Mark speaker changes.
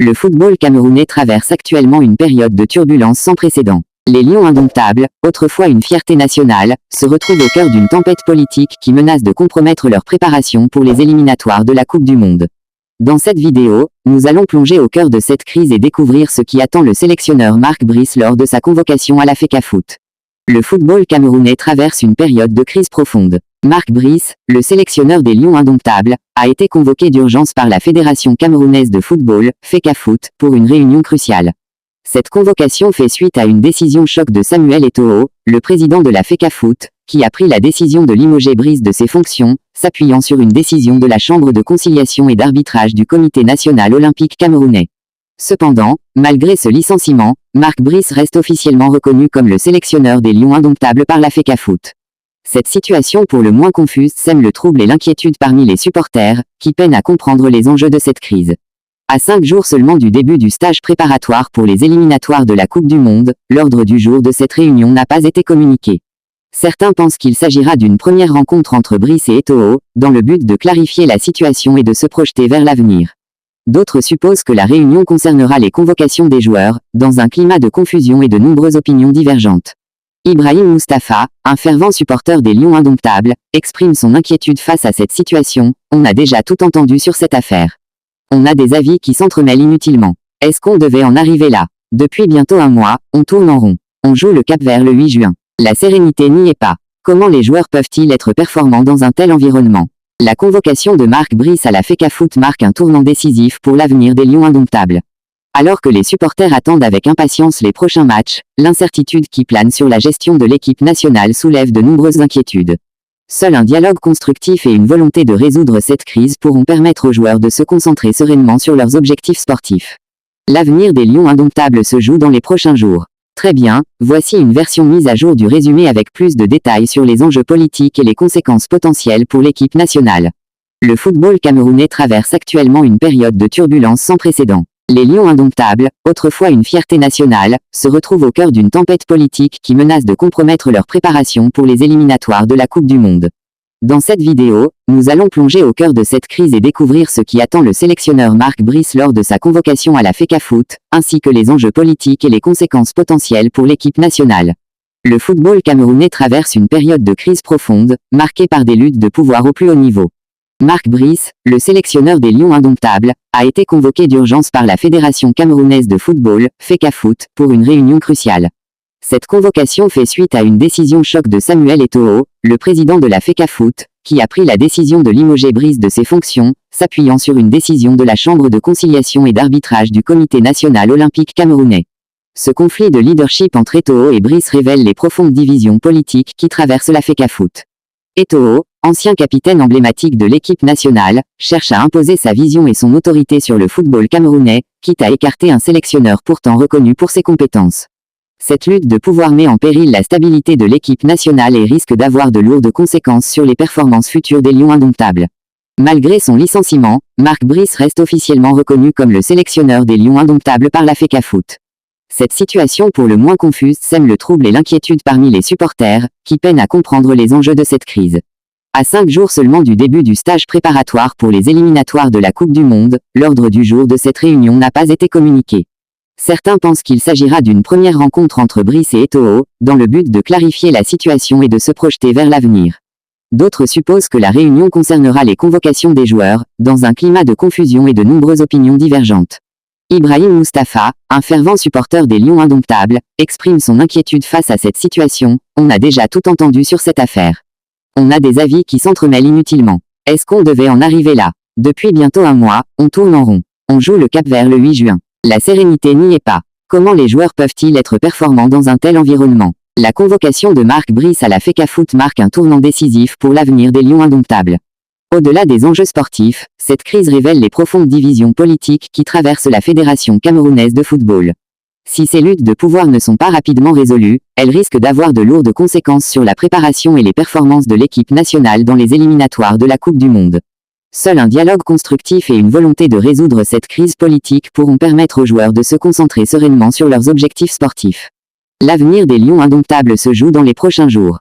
Speaker 1: Le football camerounais traverse actuellement une période de turbulence sans précédent. Les Lions indomptables, autrefois une fierté nationale, se retrouvent au cœur d'une tempête politique qui menace de compromettre leur préparation pour les éliminatoires de la Coupe du Monde. Dans cette vidéo, nous allons plonger au cœur de cette crise et découvrir ce qui attend le sélectionneur Mark Brice lors de sa convocation à la FECAFOOT. Le football camerounais traverse une période de crise profonde. Mark Brice, le sélectionneur des Lions indomptables, a été convoqué d'urgence par la Fédération camerounaise de football, FECAFOOT, pour une réunion cruciale. Cette convocation fait suite à une décision choc de Samuel Eto'o, le président de la FECAFOOT, qui a pris la décision de limoger Brice de ses fonctions, s'appuyant sur une décision de la Chambre de conciliation et d'arbitrage du Comité national olympique camerounais. Cependant, malgré ce licenciement, Mark Brice reste officiellement reconnu comme le sélectionneur des Lions indomptables par la FECAFOOT. Cette situation pour le moins confuse sème le trouble et l'inquiétude parmi les supporters, qui peinent à comprendre les enjeux de cette crise. À 5 jours seulement du début du stage préparatoire pour les éliminatoires de la Coupe du Monde, l'ordre du jour de cette réunion n'a pas été communiqué. Certains pensent qu'il s'agira d'une première rencontre entre Brice et Eto'o, dans le but de clarifier la situation et de se projeter vers l'avenir. D'autres supposent que la réunion concernera les convocations des joueurs, dans un climat de confusion et de nombreuses opinions divergentes. Ibrahim Moustapha, un fervent supporter des Lions indomptables, exprime son inquiétude face à cette situation. On a déjà tout entendu sur cette affaire. On a des avis qui s'entremêlent inutilement. Est-ce qu'on devait en arriver là? Depuis bientôt un mois, on tourne en rond. On joue le Cap-Vert le 8 juin. La sérénité n'y est pas. Comment les joueurs peuvent-ils être performants dans un tel environnement? La convocation de Mark Brice à la FECAFOOT marque un tournant décisif pour l'avenir des Lions indomptables. Alors que les supporters attendent avec impatience les prochains matchs, l'incertitude qui plane sur la gestion de l'équipe nationale soulève de nombreuses inquiétudes. Seul un dialogue constructif et une volonté de résoudre cette crise pourront permettre aux joueurs de se concentrer sereinement sur leurs objectifs sportifs. L'avenir des Lions indomptables se joue dans les prochains jours. Très bien, voici une version mise à jour du résumé avec plus de détails sur les enjeux politiques et les conséquences potentielles pour l'équipe nationale. Le football camerounais traverse actuellement une période de turbulence sans précédent. Les Lions indomptables, autrefois une fierté nationale, se retrouvent au cœur d'une tempête politique qui menace de compromettre leur préparation pour les éliminatoires de la Coupe du Monde. Dans cette vidéo, nous allons plonger au cœur de cette crise et découvrir ce qui attend le sélectionneur Mark Brice lors de sa convocation à la FECAFOOT, ainsi que les enjeux politiques et les conséquences potentielles pour l'équipe nationale. Le football camerounais traverse une période de crise profonde, marquée par des luttes de pouvoir au plus haut niveau. Mark Brice, le sélectionneur des Lions indomptables, a été convoqué d'urgence par la Fédération camerounaise de football, FECAFOOT, pour une réunion cruciale. Cette convocation fait suite à une décision choc de Samuel Eto'o, le président de la FECAFOOT, qui a pris la décision de limoger Brice de ses fonctions, s'appuyant sur une décision de la Chambre de conciliation et d'arbitrage du Comité national olympique camerounais. Ce conflit de leadership entre Eto'o et Brice révèle les profondes divisions politiques qui traversent la FECAFOOT. Eto'o, ancien capitaine emblématique de l'équipe nationale, cherche à imposer sa vision et son autorité sur le football camerounais, quitte à écarter un sélectionneur pourtant reconnu pour ses compétences. Cette lutte de pouvoir met en péril la stabilité de l'équipe nationale et risque d'avoir de lourdes conséquences sur les performances futures des Lions indomptables. Malgré son licenciement, Mark Brice reste officiellement reconnu comme le sélectionneur des Lions indomptables par la FECAFOOT. Cette situation pour le moins confuse sème le trouble et l'inquiétude parmi les supporters, qui peinent à comprendre les enjeux de cette crise. À 5 jours seulement du début du stage préparatoire pour les éliminatoires de la Coupe du Monde, l'ordre du jour de cette réunion n'a pas été communiqué. Certains pensent qu'il s'agira d'une première rencontre entre Brice et Eto'o, dans le but de clarifier la situation et de se projeter vers l'avenir. D'autres supposent que la réunion concernera les convocations des joueurs, dans un climat de confusion et de nombreuses opinions divergentes. Ibrahim Moustapha, un fervent supporter des Lions indomptables, exprime son inquiétude face à cette situation. On a déjà tout entendu sur cette affaire. On a des avis qui s'entremêlent inutilement. Est-ce qu'on devait en arriver là? Depuis bientôt un mois, on tourne en rond. On joue le Cap-Vert le 8 juin. La sérénité n'y est pas. Comment les joueurs peuvent-ils être performants dans un tel environnement? La convocation de Mark Brice à la FECAFOOT marque un tournant décisif pour l'avenir des Lions indomptables. Au-delà des enjeux sportifs, cette crise révèle les profondes divisions politiques qui traversent la Fédération camerounaise de football. Si ces luttes de pouvoir ne sont pas rapidement résolues, elles risquent d'avoir de lourdes conséquences sur la préparation et les performances de l'équipe nationale dans les éliminatoires de la Coupe du Monde. Seul un dialogue constructif et une volonté de résoudre cette crise politique pourront permettre aux joueurs de se concentrer sereinement sur leurs objectifs sportifs. L'avenir des Lions indomptables se joue dans les prochains jours.